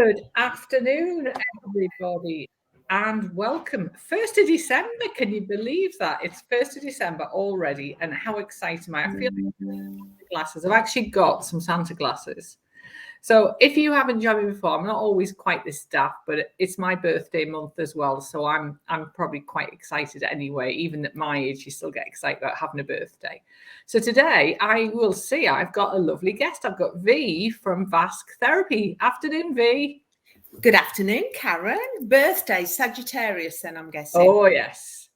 Good afternoon, everybody, and welcome. 1st of December, can you believe that? It's 1st of December already, and how excited am I? I feel like Santa glasses. I've actually got some Santa glasses. So if you haven't joined me before, I'm not always quite this daft, but it's my birthday month as well. So I'm probably quite excited anyway. Even at my age, you still get excited about having a birthday. So today I will see I've got a lovely guest. I've got V from vasktherapy. Afternoon, V. Good afternoon, Karen. Birthday, Sagittarius, then I'm guessing. Oh, yes.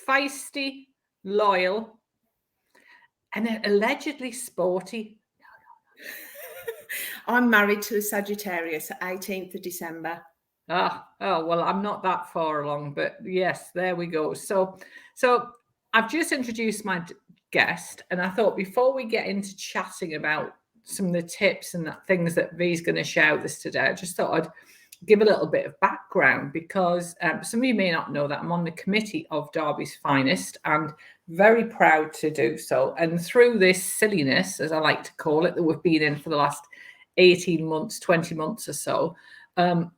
Feisty, loyal, and allegedly sporty. I'm married to a Sagittarius, 18th of December. Oh, well, I'm not that far along, but yes, there we go. So I've just introduced my guest, and I thought before we get into chatting about some of the tips and things that V's going to share with us today, I just thought I'd give a little bit of background because some of you may not know that I'm on the committee of Derby's Finest and very proud to do so. And through this silliness, as I like to call it, that we've been in for the last 18 months, 20 months or so,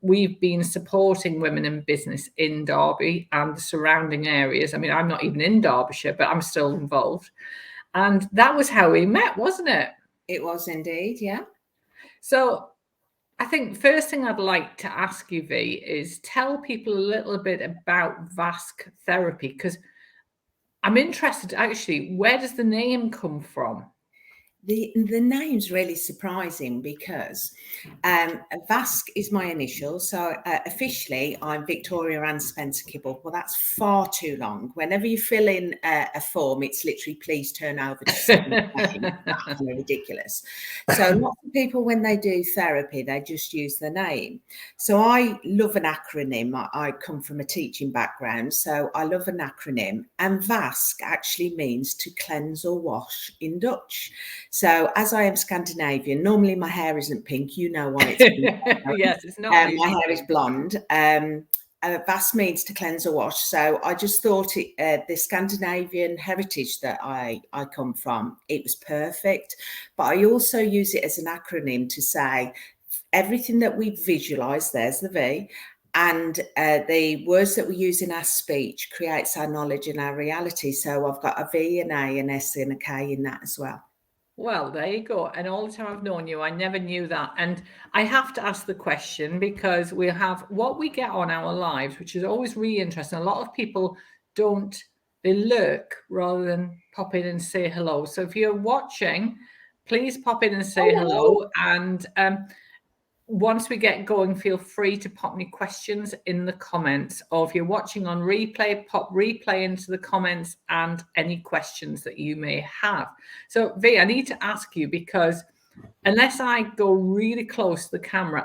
we've been supporting women in business in Derby and the surrounding areas. I mean, I'm not even in Derbyshire, but I'm still involved. And that was how we met, wasn't it? It was indeed, yeah. So I think first thing I'd like to ask you, V, is tell people a little bit about vasktherapy, because I'm interested, actually, where does the name come from? The name's really surprising because Vask is my initial. So officially, I'm Victoria Ann Spencer Kibble. Well, that's far too long. Whenever you fill in a form, it's literally please turn over to second name. That's ridiculous. So lots of people, when they do therapy, they just use the name. So I love an acronym. I come from a teaching background, so I love an acronym. And Vask actually means to cleanse or wash in Dutch. So as I am Scandinavian, normally my hair isn't pink. You know why it's pink. Yes, it's not. My hair is blonde. Vas means to cleanse or wash. So I just thought the Scandinavian heritage that I come from, it was perfect. But I also use it as an acronym to say everything that we visualize, there's the V, and the words that we use in our speech creates our knowledge and our reality. So I've got a V, an A, an S, and a K in that as well. Well, there you go. And all the time I've known you, I never knew that. And I have to ask the question because we have what we get on our lives, which is always really interesting. A lot of people don't, they lurk rather than pop in and say hello. So if you're watching, please pop in and say hello. And once we get going, feel free to pop me questions in the comments, or if you're watching on replay, pop replay into the comments and any questions that you may have. So V, I need to ask you, because unless I go really close to the camera,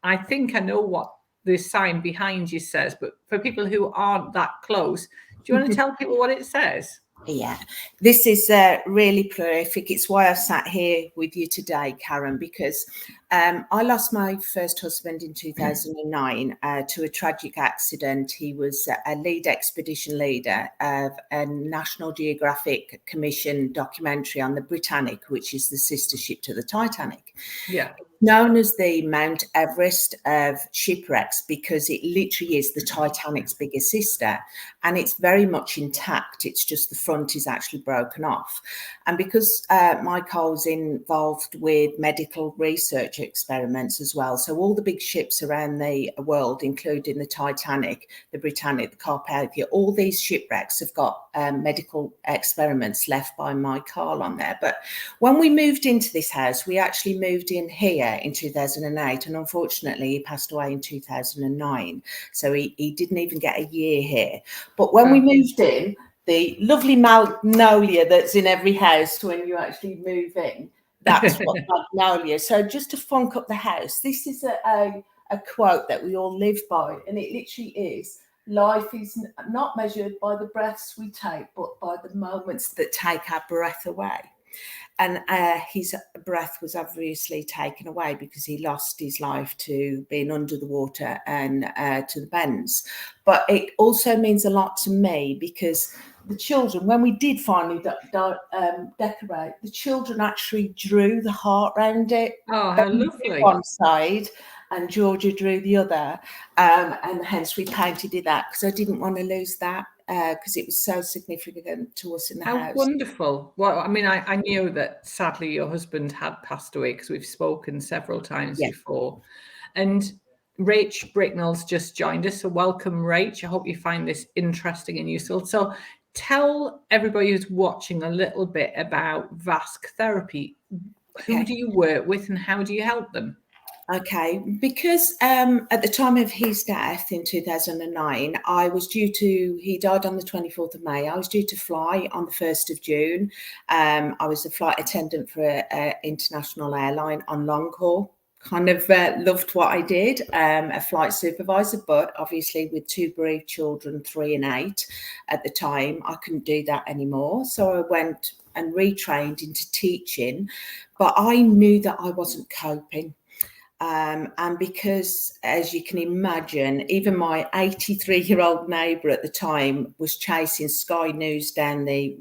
I think I know what the sign behind you says, but for people who aren't that close, do you want to tell people what it says? Yeah, this is really prolific. It's why I sat here with you today, Karen, because I lost my first husband in 2009 to a tragic accident. He was a lead expedition leader of a National Geographic Commission documentary on the Britannic, which is the sister ship to the Titanic. Yeah. Known as the Mount Everest of shipwrecks because it literally is the Titanic's bigger sister, and it's very much intact. It's just the front is actually broken off. And because Michael's involved with medical research experiments as well, so all the big ships around the world, including the Titanic, the Britannic, the Carpathia, all these shipwrecks have got medical experiments left by Michael on there. But when we moved into this house, we actually moved in here in 2008, and unfortunately he passed away in 2009, so he didn't even get a year here. But when we moved in, the lovely magnolia that's in every house when you actually move in, that's what magnolia. So just to funk up the house, this is a quote that we all live by, and it literally is: life is not measured by the breaths we take, but by the moments that take our breath away. And his breath was obviously taken away because he lost his life to being under the water and to the bends. But it also means a lot to me because the children, when we did finally decorate, the children actually drew the heart around it. Oh, how lovely. One side. and Georgia drew the other, and hence we painted it that because I didn't want to lose that because it was so significant to us in the How house. wonderful. Well, I mean, I knew that sadly your husband had passed away because we've spoken several times before. And Rach Bricknell's just joined us. So welcome, Rach. I hope you find this interesting and useful. So tell everybody who's watching a little bit about vasktherapy. Who do you work with and how do you help them? Okay, because at the time of his death in 2009, he died on the 24th of May. I was due to fly on the 1st of June. I was a flight attendant for an international airline on long haul. Kind of loved what I did, a flight supervisor, but obviously with two bereaved children, 3 and 8 at the time, I couldn't do that anymore. So I went and retrained into teaching, but I knew that I wasn't coping. And because, as you can imagine, even my 83-year-old neighbour at the time was chasing Sky News down the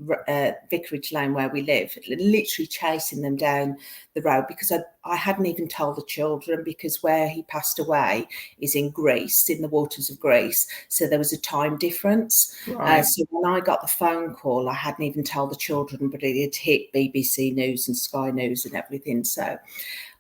Vicarage Lane where we live, literally chasing them down the road because I hadn't even told the children, because where he passed away is in Greece, in the waters of Greece. So there was a time difference. Right. So when I got the phone call, I hadn't even told the children, but it had hit BBC News and Sky News and everything. So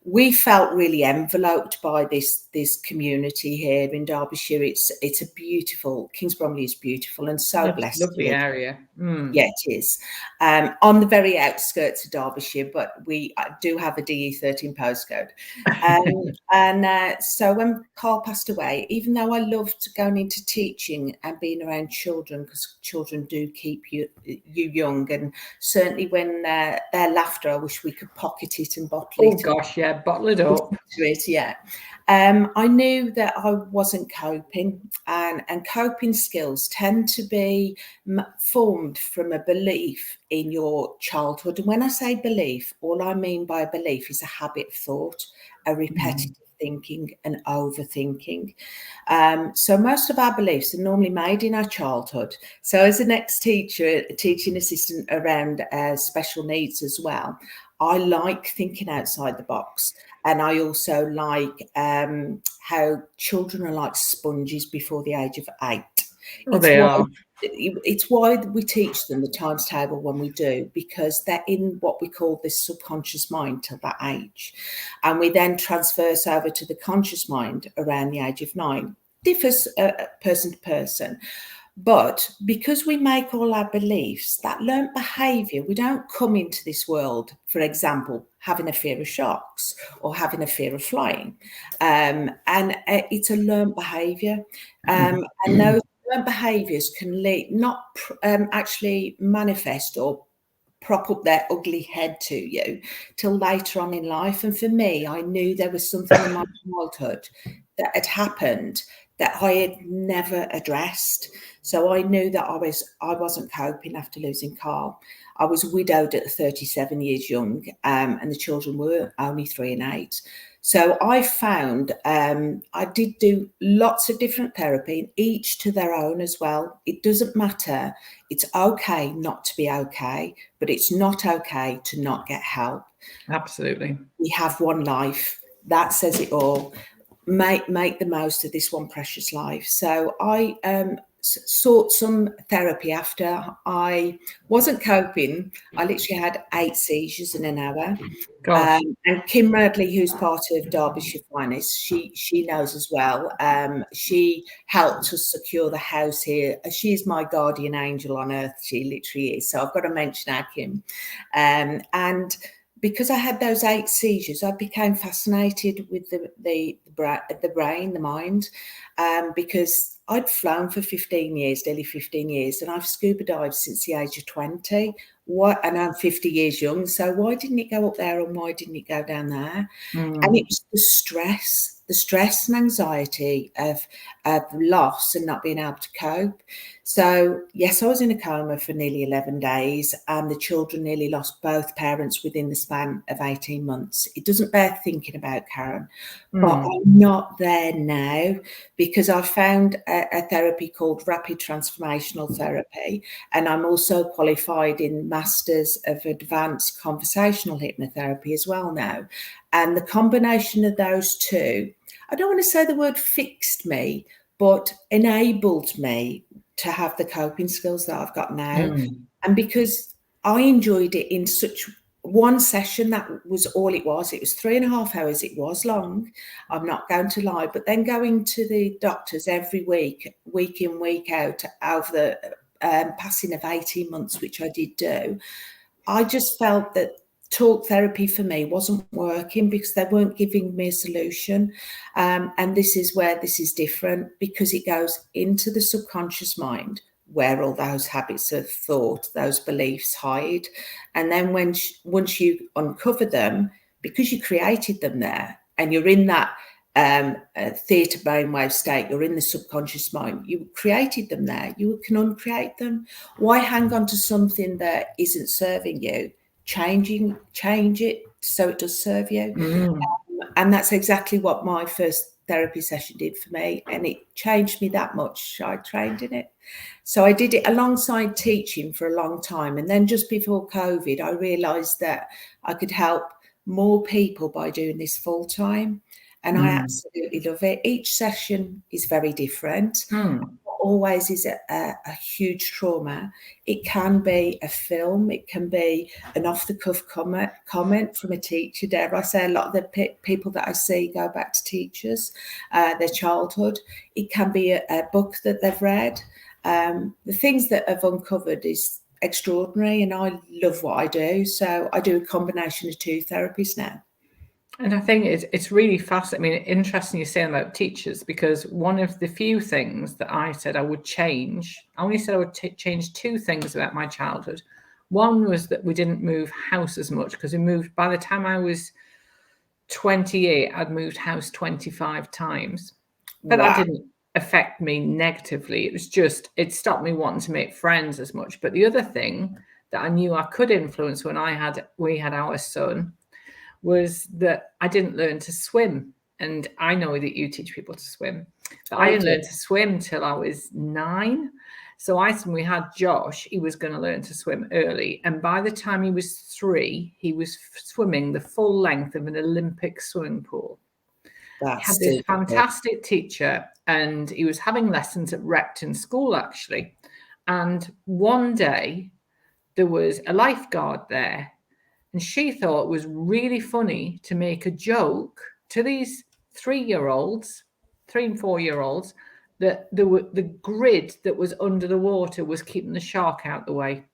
we felt really enveloped by this community here in Derbyshire. It's a beautiful, Kings Bromley is beautiful and so blessed. Lovely area. Yeah, it is. On the very outskirts of Derbyshire, but we do have a DE13 postcode. So when Carl passed away, even though I loved going into teaching and being around children, because children do keep you young, and certainly when their laughter, I wish we could pocket it and bottle it. Oh gosh, yeah, bottle it up. Yeah. I knew that I wasn't coping, and coping skills tend to be formed from a belief in your childhood. And when I say belief, all I mean by a belief is a habit of thought, a repetitive thinking and overthinking. So most of our beliefs are normally made in our childhood. So as an ex-teacher, a teaching assistant around special needs as well, I like thinking outside the box. And I also like how children are like sponges before the age of 8. It's why we teach them the times table when we do, because they're in what we call this subconscious mind till that age. And we then transverse over to the conscious mind around the age of 9. Differs person to person. But because we make all our beliefs, that learnt behaviour, we don't come into this world, for example, having a fear of sharks or having a fear of flying. And it's a learnt behaviour. And those learnt behaviours can not actually manifest or prop up their ugly head to you till later on in life. And for me, I knew there was something in my childhood that had happened that I had never addressed. So I knew that I wasn't coping after losing Carl. I was widowed at 37 years young, and the children were only 3 and 8. So I found I did do lots of different therapy, each to their own as well. It doesn't matter. It's okay not to be okay, but it's not okay to not get help. Absolutely. We have one life. That says it all. Make the most of this one precious life. So I sought some therapy after I wasn't coping. I literally had 8 seizures in an hour. And Kim Radley, who's part of Derbyshire Finest, she knows as well. She helped us secure the house here. She is my guardian angel on earth. She literally is. So I've got to mention our Kim. And because I had those 8 seizures, I became fascinated with the brain, the mind, because I'd flown for 15 years, nearly 15 years, and I've scuba dived since the age of 20. And I'm 50 years young, so why didn't it go up there and why didn't it go down there? And it was the stress and anxiety of loss and not being able to cope. So yes, I was in a coma for nearly 11 days, and the children nearly lost both parents within the span of 18 months. It doesn't bear thinking about, Karen, but I'm not there now because I found a therapy called rapid transformational therapy, and I'm also qualified in Masters of Advanced Conversational Hypnotherapy as well now. And the combination of those two, I don't want to say the word fixed me, but enabled me to have the coping skills that I've got now. And because I enjoyed it in such one session, that was all it was. It was 3.5 hours. It was long, I'm not going to lie. But then going to the doctors every week, week in, week out, over the passing of 18 months, which I did do, I just felt that talk therapy for me wasn't working because they weren't giving me a solution. And this is where this is different, because it goes into the subconscious mind where all those habits of thought, those beliefs hide. And then once you uncover them, because you created them there and you're in that theta brainwave state, you're in the subconscious mind, you created them there, you can uncreate them. Why hang on to something that isn't serving you? Change it so it does serve you. And that's exactly what my first therapy session did for me, and it changed me that much. I trained in it. So I did it alongside teaching for a long time, and then just before COVID I realized that I could help more people by doing this full time, and I absolutely love it. Each session is very different. Always is a huge trauma. It can be a film, it can be an off-the-cuff comment from a teacher. Dare I say, a lot of the people that I see go back to teachers, their childhood. It can be a book that they've read. The things that I've uncovered is extraordinary, and I love what I do. So I do a combination of 2 therapies now. And I think it's really fascinating. I mean, interesting you're saying about teachers, because one of the few things that I said I would change, I only said I would change 2 things about my childhood. One was that we didn't move house as much, because we moved, by the time I was 28, I'd moved house 25 times. But that didn't affect me negatively. It was just, it stopped me wanting to make friends as much. But the other thing that I knew I could influence when we had our son was that I didn't learn to swim. And I know that you teach people to swim, but I didn't learn to swim till I was 9. So when we had Josh, he was going to learn to swim early. And by the time he was 3, he was swimming the full length of an Olympic swimming pool. He had this fantastic teacher, and he was having lessons at Repton School, actually. And one day there was a lifeguard there, and she thought it was really funny to make a joke to these 3-year-olds, 3 and 4-year-olds, that the grid that was under the water was keeping the shark out the way.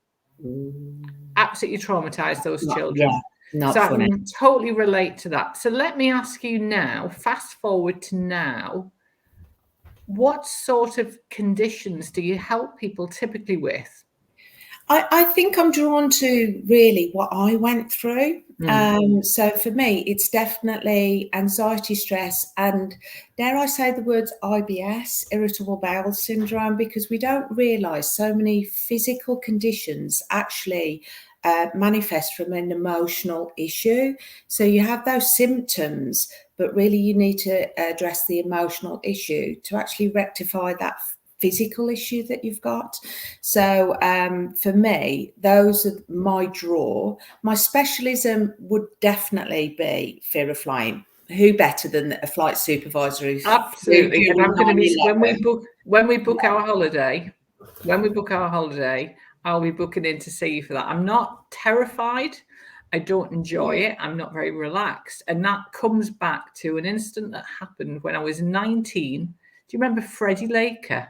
Absolutely traumatized those children. Not funny. I can totally relate to that. So let me ask you now, fast forward to now, what sort of conditions do you help people typically with? I think I'm drawn to really what I went through. So for me, it's definitely anxiety, stress, and dare I say the words IBS, irritable bowel syndrome, because we don't realise so many physical conditions actually manifest from an emotional issue. So you have those symptoms, but really you need to address the emotional issue to actually rectify that physical issue that you've got. So for me, those are my draw. My specialism would definitely be fear of flying. Who better than a flight supervisor? Absolutely. And I'm going to be, when we book our holiday, I'll be booking in to see you for that. I'm not terrified. I don't enjoy it. I'm not very relaxed. And that comes back to an incident that happened when I was 19. Do you remember Freddie Laker?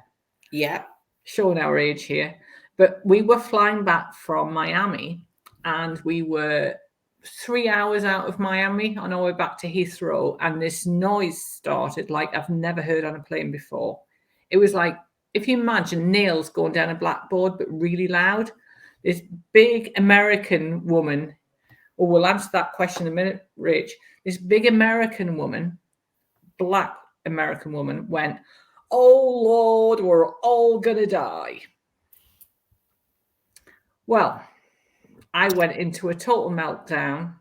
Yeah. Showing our age here. But we were flying back from Miami, and we were 3 hours out of Miami on our way back to Heathrow, and this noise started like I've never heard on a plane before. It was like, if you imagine nails going down a blackboard, but really loud. This big American woman, or we'll answer that question in a minute, Rich. This big American woman, black American woman, went, "Oh Lord, we're all gonna die." Well, I went into a total meltdown.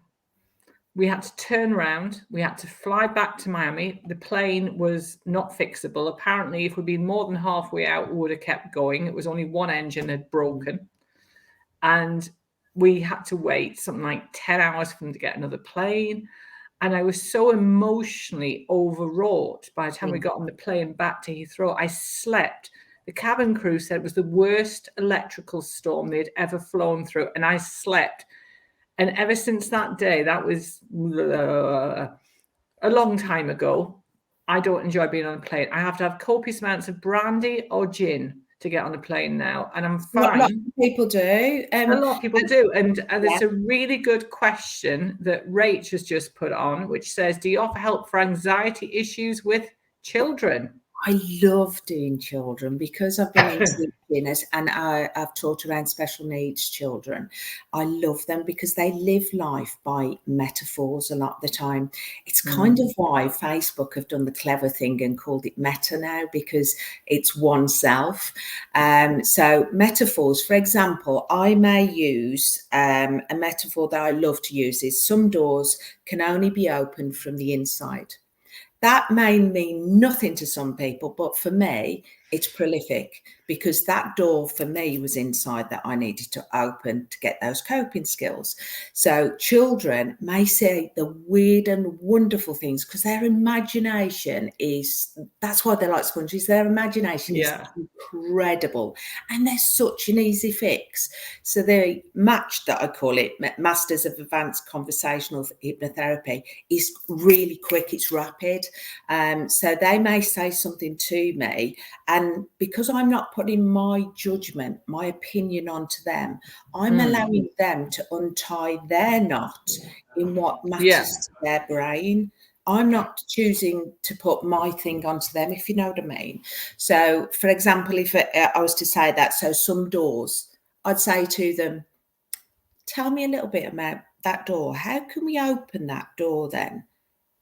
We had to turn around. We had to fly back to Miami. The plane was not fixable. Apparently, if we'd been more than halfway out, we would have kept going. It was only one engine had broken. And we had to wait something like 10 hours for them to get another plane. And I was so emotionally overwrought by the time we got on the plane back to Heathrow. I slept. The cabin crew said it was the worst electrical storm they'd ever flown through, and I slept. And ever since that day, that was a long time ago, I don't enjoy being on a plane. I have to have copious amounts of brandy or gin to get on a plane now, and I'm fine. A lot of people do. A lot of people do. And there's a really good question that Rach has just put on, which says, do you offer help for anxiety issues with children? I love doing children because I've been in teaching and I've taught around special needs children. I love them because they live life by metaphors a lot of the time. It's kind of why Facebook have done the clever thing and called it meta now, because it's oneself. So metaphors, for example, I may use a metaphor that I love to use is some doors can only be opened from the inside. That may mean nothing to some people, but for me, it's prolific because that door for me was inside that I needed to open to get those coping skills. So children may say the weird and wonderful things because their imagination that's why they're like sponges. Their imagination is incredible and they're such an easy fix. So the match that I call it, Masters of Advanced Conversational Hypnotherapy, is really quick, it's rapid. So they may say something to me, and because I'm not putting my judgment, my opinion onto them, I'm allowing them to untie their knot in what matters to their brain. I'm not choosing to put my thing onto them, if you know what I mean. So, for example, if I was to say that, so some doors, I'd say to them, tell me a little bit about that door. How can we open that door then?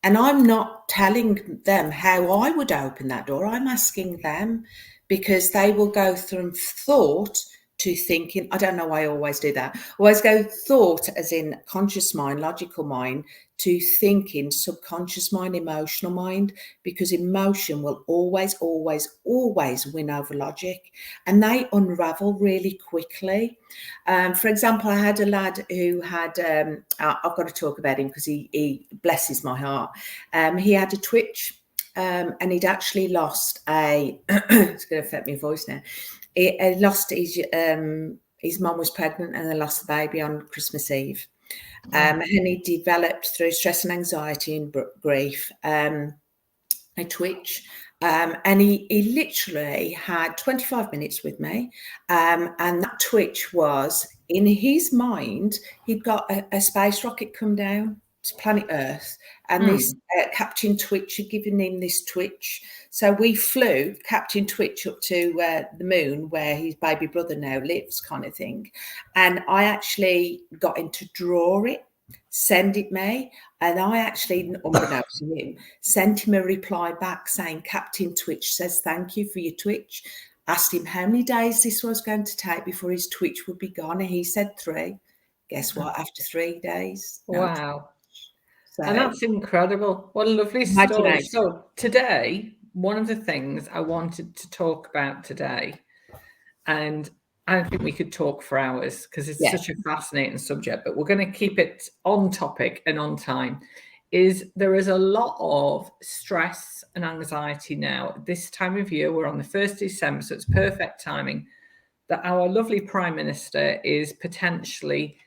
And I'm not telling them how I would open that door. I'm asking them because they will go from thought to thinking. I don't know why I always do that. I always go thought as in conscious mind, logical mind, to thinking, subconscious mind, emotional mind, because emotion will always, always, always win over logic. And they unravel really quickly. For example, I had a lad who had, I've got to talk about him because he blesses my heart. He had a twitch and he'd actually lost it's going to affect my voice now. He lost his mum was pregnant and they lost the baby on Christmas Eve. And he developed through stress and anxiety and grief a twitch. And he literally had 25 minutes with me. And that twitch was, in his mind, he'd got a space rocket come down to planet Earth. And this Captain Twitch had given him this twitch. So we flew Captain Twitch up to the moon where his baby brother now lives, kind of thing. And I actually got him to draw it, send it me. And I actually, unbeknownst to him, sent him a reply back saying, Captain Twitch says, thank you for your twitch. Asked him how many days this was going to take before his twitch would be gone. And he said 3. Guess what? After 3 days. Wow. So, and that's incredible. What a lovely story. So today, one of the things I wanted to talk about today, and I think we could talk for hours because it's such a fascinating subject, but we're going to keep it on topic and on time, is there is a lot of stress and anxiety now. This time of year, we're on the 1st of December, so it's perfect timing that our lovely Prime Minister is potentially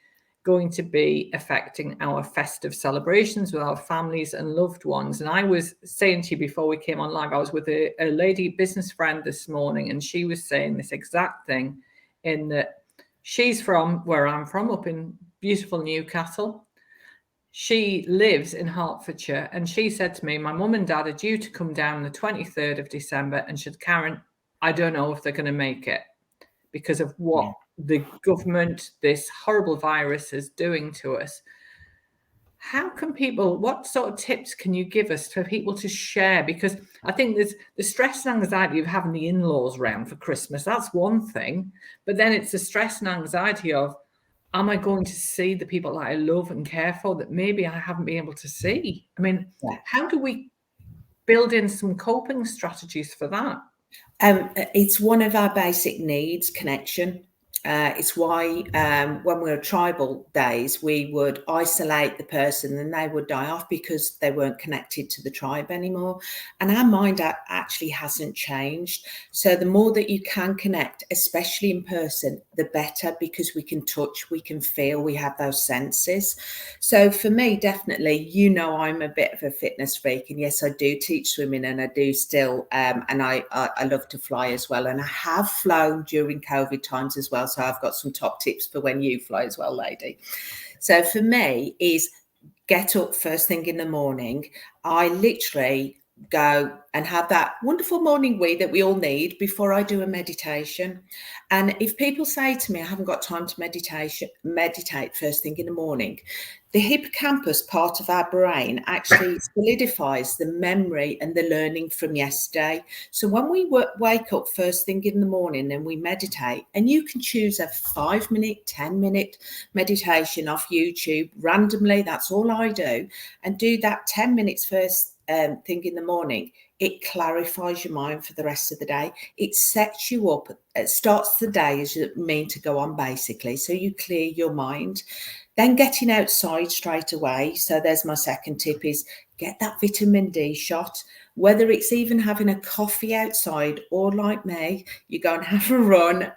going to be affecting our festive celebrations with our families and loved ones. And I was saying to you before we came on live, I was with a lady business friend this morning, and she was saying this exact thing, in that she's from where I'm from, up in beautiful Newcastle. She lives in Hertfordshire, and she said to me, my mum and dad are due to come down the 23rd of December, and said, Karen, I don't know if they're going to make it because of what the government, this horrible virus, is doing to us. How can people, what sort of tips can you give us for people to share? Because I think there's the stress and anxiety of having the in-laws round for Christmas. That's one thing. But then it's the stress and anxiety of, am I going to see the people that I love and care for that maybe I haven't been able to see? I mean, how do we build in some coping strategies for that? It's one of our basic needs, connection. It's why when we were tribal days, we would isolate the person and they would die off because they weren't connected to the tribe anymore. And our mind actually hasn't changed. So the more that you can connect, especially in person, the better, because we can touch, we can feel, we have those senses. So for me, definitely, I'm a bit of a fitness freak. And yes, I do teach swimming and I do still, and I love to fly as well. And I have flown during COVID times as well. So I've got some top tips for when you fly as well, lady. So for me is get up first thing in the morning. I literally go and have that wonderful morning wee that we all need before I do a meditation. And if people say to me, I haven't got time to meditate first thing in the morning, the hippocampus part of our brain actually solidifies the memory and the learning from yesterday. So when we wake up first thing in the morning and we meditate, and you can choose a 5-minute, 10-minute meditation off YouTube randomly, that's all I do, and do that 10 minutes first thing in the morning, it clarifies your mind for the rest of the day. It sets you up, it starts the day as you mean to go on, basically. So you clear your mind. Then getting outside straight away. So there's my second tip, is get that vitamin D shot, whether it's even having a coffee outside or like me, you go and have a run,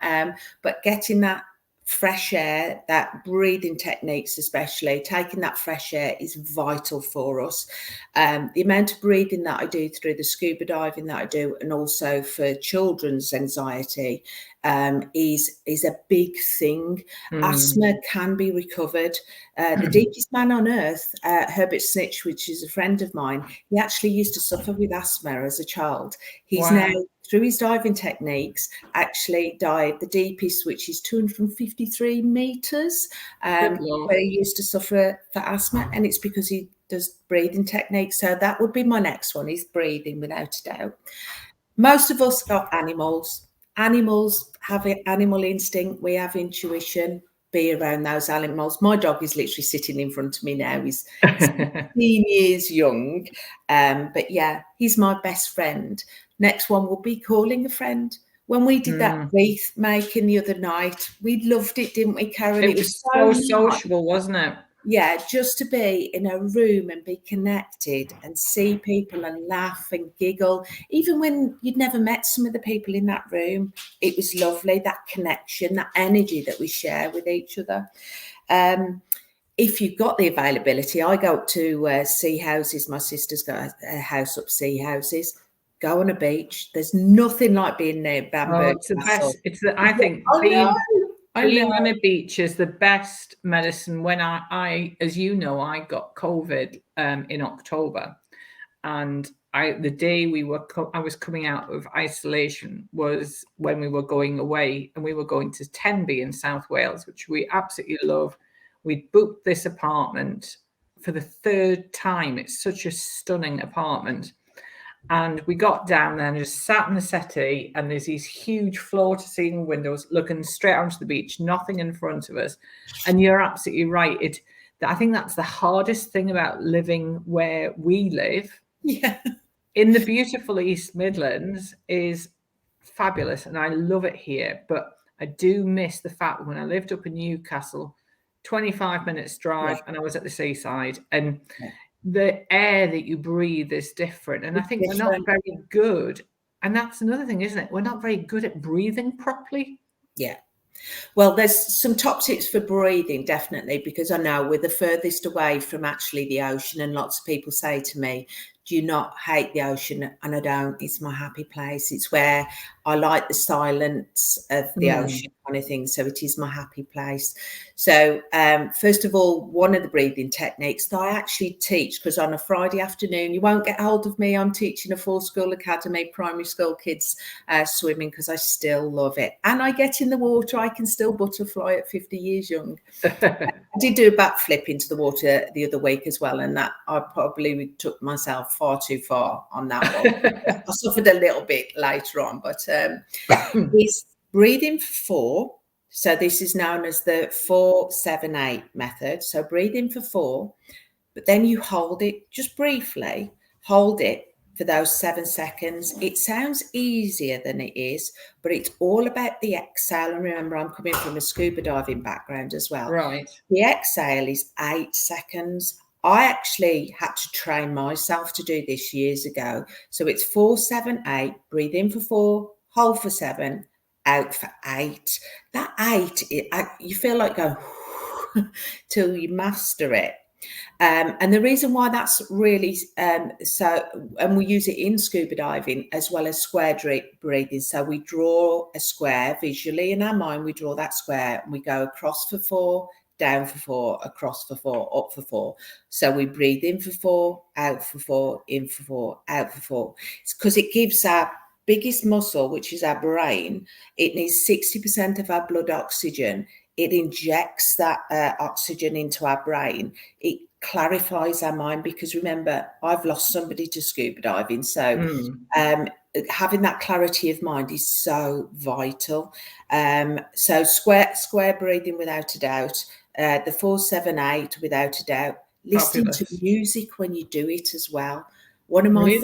but getting that fresh air, that breathing techniques, especially taking that fresh air, is vital for us. The amount of breathing that I do through the scuba diving that I do, and also for children's anxiety, is a big thing. Asthma can be recovered. The deepest man on earth, Herbert Snitch, which is a friend of mine, he actually used to suffer with asthma as a child. He's now, through his diving techniques, actually dived the deepest, which is 253 meters, where he used to suffer for asthma, and it's because he does breathing techniques. So that would be my next one, is breathing, without a doubt. Most of us got animals. Animals have animal instinct. We have intuition. Be around those animals. My dog is literally sitting in front of me now. He's 16 years young. But yeah, he's my best friend. Next one will be calling a friend. When we did that wreath making the other night, we loved it, didn't we, Karen? It was so sociable, wasn't it? Yeah, just to be in a room and be connected and see people and laugh and giggle, even when you'd never met some of the people in that room. It was lovely, that connection, that energy that we share with each other. If you've got the availability, I go up to sea houses. My sister's got a house up sea houses. Go on a beach. There's nothing like being near Bamberg. It's the best. I think being on a beach is the best medicine. When I, as you know, I got COVID in October, and the day I was coming out of isolation was when we were going away, and we were going to Tenby in South Wales, which we absolutely love. We booked this apartment for the 3rd time. It's such a stunning apartment. And we got down there and just sat in the settee, and there's these huge floor-to-ceiling windows looking straight onto the beach, nothing in front of us. And you're absolutely right. I think that's the hardest thing about living where we live. Yeah. In the beautiful East Midlands is fabulous, and I love it here. But I do miss the fact when I lived up in Newcastle, 25 minutes drive, and I was at the seaside, and the air that you breathe is different. And I think we're not very good. And that's another thing, isn't it? We're not very good at breathing properly. Yeah. Well, there's some top tips for breathing, definitely, because I know we're the furthest away from actually the ocean. And lots of people say to me, do you not hate the ocean? And I don't. It's my happy place. It's where I like the silence of the ocean kind of thing. So it is my happy place. So first of all, one of the breathing techniques that I actually teach, because on a Friday afternoon, you won't get hold of me. I'm teaching a full school academy, primary school kids swimming, because I still love it. And I get in the water. I can still butterfly at 50 years young. I did do a backflip into the water the other week as well. And that I probably took myself far too far on that one. I suffered a little bit later on, but it's breathing for 4. So this is known as the 4-7-8 method. So breathe in for 4, but then you hold it just briefly, hold it for those 7 seconds. It sounds easier than it is, but it's all about the exhale. And remember, I'm coming from a scuba diving background as well. Right. The exhale is 8 seconds. I actually had to train myself to do this years ago. So it's 4, 7, 8. Breathe in for 4, hold for 7, out for 8. That 8, you feel like go till you master it. And the reason why that's really so, and we use it in scuba diving as well as square breathing. So we draw a square visually in our mind. We draw that square and we go across for 4, down for 4, across for 4, up for 4. So we breathe in for 4, out for 4, in for 4, out for 4. It's because it gives our biggest muscle, which is our brain, it needs 60% of our blood oxygen. It injects that oxygen into our brain. It clarifies our mind, because remember, I've lost somebody to scuba diving. So having that clarity of mind is so vital. So square breathing without a doubt. The 4, 7, 8 without a doubt. Listening to music when you do it as well. One of my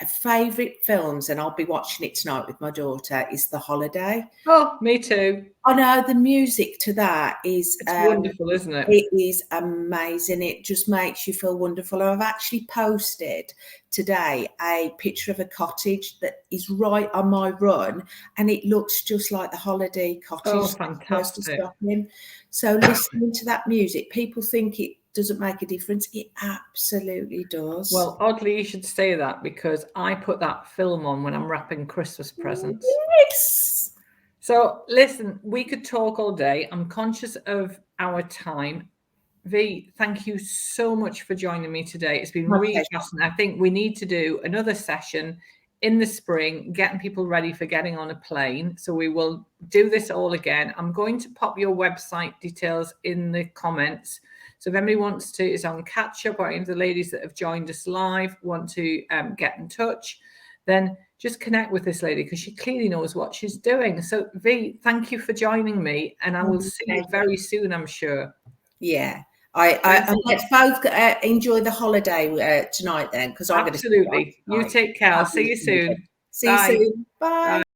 favorite films, and I'll be watching it tonight with my daughter, is The Holiday. Oh, me too. I know the music to that is wonderful, isn't it? It is amazing. It just makes you feel wonderful. I've actually posted today a picture of a cottage that is right on my run, and it looks just like the Holiday cottage. Oh, fantastic. So listening to that music, people think it doesn't make a difference. It absolutely does. Well, oddly, you should say that, because I put that film on when I'm wrapping Christmas presents. Yes. So listen, we could talk all day. I'm conscious of our time. V, thank you so much for joining me today. It's been really fascinating. I think we need to do another session in the spring, getting people ready for getting on a plane. So we will do this all again. I'm going to pop your website details in the comments. So if anybody wants to, is on catch up, or any of the ladies that have joined us live want to get in touch, then just connect with this lady, because she clearly knows what she's doing. So V, thank you for joining me, and I will see you very soon, I'm sure. Yeah. Let's both enjoy the holiday tonight then, because I'm going to. Absolutely. You take care. I'll see you soon. See you soon. Bye.